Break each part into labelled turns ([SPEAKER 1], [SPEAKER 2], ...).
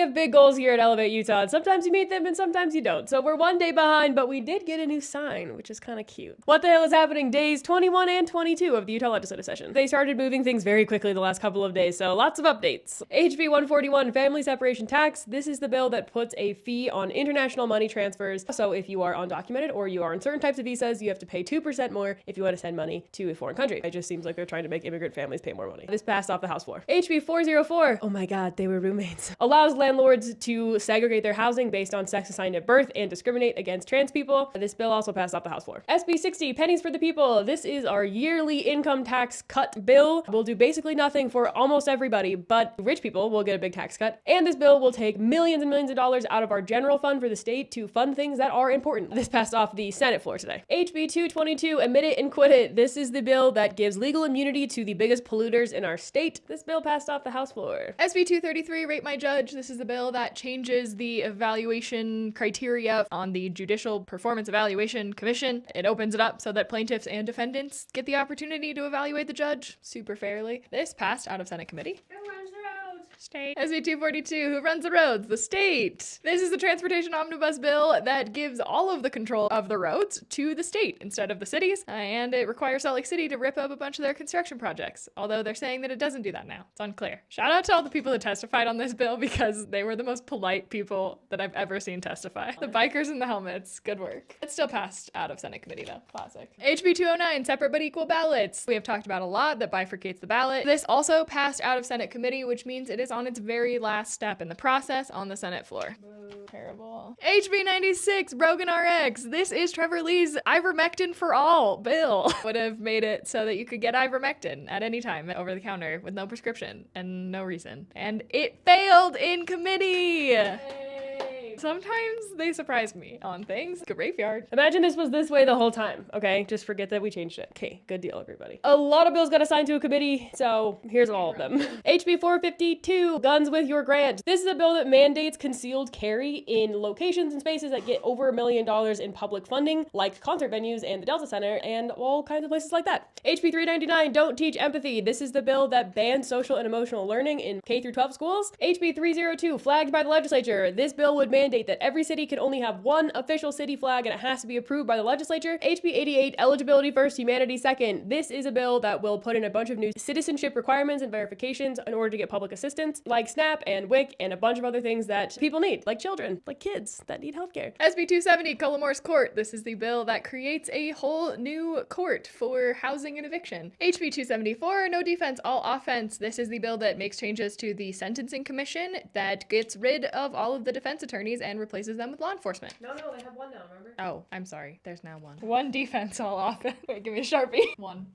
[SPEAKER 1] have big goals here at Elevate Utah. Sometimes you meet them and sometimes you don't. So we're 1 day behind, but we did get a new sign, which is kind of cute. What the hell is happening days 21 and 22 of the Utah legislative session? They started moving things very quickly the last couple of days, so lots of updates. HB 141, family separation tax. This is the bill that puts a fee on international money transfers. So if you are undocumented or you are on certain types of visas, you have to pay 2% more if you want to send money to a foreign country. It just seems like they're trying to make immigrant families pay more money. This passed off the House floor. HB 404. Oh my God, they were roommates. Allows landlords to segregate their housing based on sex assigned at birth and discriminate against trans people. This bill also passed off the House floor. SB 60, pennies for the people. This is our yearly income tax cut bill. We'll do basically nothing for almost everybody, but rich people will get a big tax cut. And this bill will take millions and millions of dollars out of our general fund for the state to fund things that are important. This passed off the Senate floor today. HB 222, admit it and quit it. This is the bill that gives legal immunity to the biggest polluters in our state. This bill passed off the House floor.
[SPEAKER 2] SB 233, rate my judge. This is the bill that changes the evaluation criteria on the Judicial Performance Evaluation Commission. It opens it up so that plaintiffs and defendants get the opportunity to evaluate the judge super fairly. This passed out of Senate committee.
[SPEAKER 1] Who runs the roads?
[SPEAKER 2] State. SB 242, who runs the roads? The state. This is the transportation omnibus bill that gives all of the control of the roads to the state instead of the cities, and it requires Salt Lake City to rip up a bunch of their construction projects, although they're saying that it doesn't do that now. It's unclear. Shout out to all the people that testified on this bill because they were the most polite people that I've ever seen testify. The bikers in the helmets, good work. It still passed out of Senate committee though. Classic. HB 209, separate but equal ballots. We have talked about a lot that bifurcates the ballot. This also passed out of Senate committee, which means it is on its very last step in the process on the Senate floor. Terrible. HB 96, Brogan RX. This is Trevor Lee's ivermectin for all bill. Would have made it so that you could get ivermectin at any time over the counter with no prescription and no reason. And it failed in committee.
[SPEAKER 1] Yay.
[SPEAKER 2] Sometimes they surprise me on things. Graveyard.
[SPEAKER 1] Imagine this was this way the whole time, okay? Just forget that we changed it. Okay, good deal, everybody. A lot of bills got assigned to a committee, so here's all of them. HB 452, guns with your grant. This is a bill that mandates concealed carry in locations and spaces that get over $1 million in public funding, like concert venues and the Delta Center, and all kinds of places like that. HB 399, don't teach empathy. This is the bill that bans social and emotional learning in K-12 schools. HB 302, flagged by the legislature. This bill would mandate that every city can only have one official city flag and it has to be approved by the legislature. HB 88, eligibility first, humanity second. This is a bill that will put in a bunch of new citizenship requirements and verifications in order to get public assistance, like SNAP and WIC and a bunch of other things that people need, like children, like kids that need healthcare.
[SPEAKER 2] SB 270, Cullimores Court. This is the bill that creates a whole new court for housing and eviction. HB 274, no defense, all offense. This is the bill that makes changes to the Sentencing Commission that gets rid of all of the defense attorneys and replaces them with law enforcement.
[SPEAKER 1] No, they have one now, remember?
[SPEAKER 2] Oh, I'm sorry. There's now one. One defense, all offense. Wait, give me a Sharpie. One.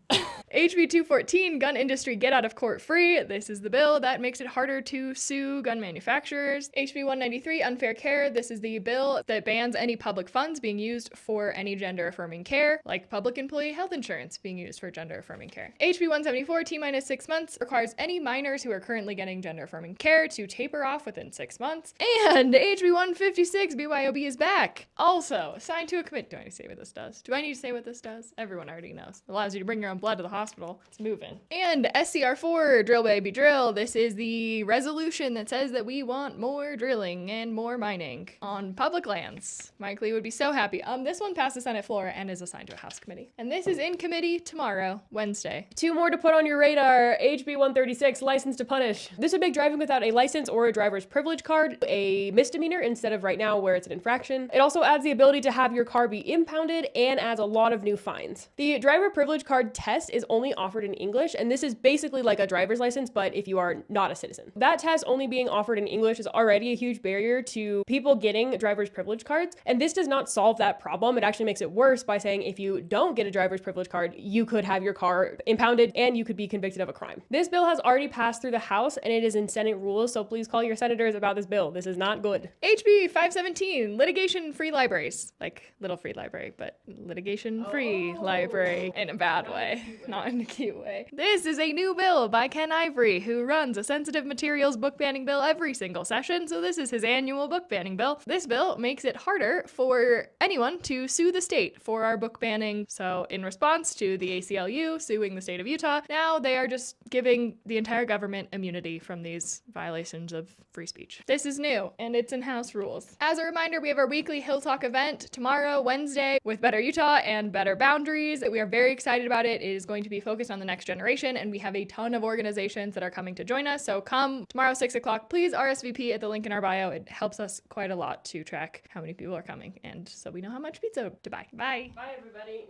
[SPEAKER 2] HB 214, gun industry get out of court free. This is the bill that makes it harder to sue gun manufacturers. HB 193, unfair care. This is the bill that bans any public funds being used for any gender affirming care, like public employee health insurance being used for gender affirming care. HB 174, T-minus 6 months, requires any minors who are currently getting gender affirming care to taper off within 6 months. And HB 156, BYOB is back. Also, assigned to a committee. Do I need to say what this does? Do I need to say what this does? Everyone already knows. It allows you to bring your own blood to the hospital. It's moving. And SCR4, drill baby drill. This is the resolution that says that we want more drilling and more mining on public lands. Mike Lee would be so happy. This one passed the Senate floor and is assigned to a House committee. And this is in committee tomorrow, Wednesday.
[SPEAKER 1] 2 more to put on your radar. HB 136, license to punish. This would make driving without a license or a driver's privilege card a misdemeanor instead of right now where it's an infraction. It also adds the ability to have your car be impounded and adds a lot of new fines. The driver privilege card test is only offered in English, and this is basically like a driver's license, but if you are not a citizen. That test only being offered in English is already a huge barrier to people getting driver's privilege cards, and this does not solve that problem. It actually makes it worse by saying if you don't get a driver's privilege card, you could have your car impounded and you could be convicted of a crime. This bill has already passed through the House and it is in Senate rules, so please call your senators about this bill. This is not good.
[SPEAKER 2] HB 517, litigation-free libraries. Like little free library, but litigation-free library in a bad way. Not not in a cute way. This is a new bill by Ken Ivory, who runs a sensitive materials book banning bill every single session, so this is his annual book banning bill. This bill makes it harder for anyone to sue the state for our book banning. So in response to the ACLU suing the state of Utah, now they are just giving the entire government immunity from these violations of free speech. This is new, and it's in House rules. As a reminder, we have our weekly Hill Talk event tomorrow, Wednesday, with Better Utah and Better Boundaries. We are very excited about it. It is going to be focused on the next generation, and we have a ton of organizations that are coming to join us. So come tomorrow, 6 o'clock. Please RSVP at the link in our bio. It helps us quite a lot to track how many people are coming, and so we know how much pizza to buy. Bye.
[SPEAKER 1] Bye, everybody.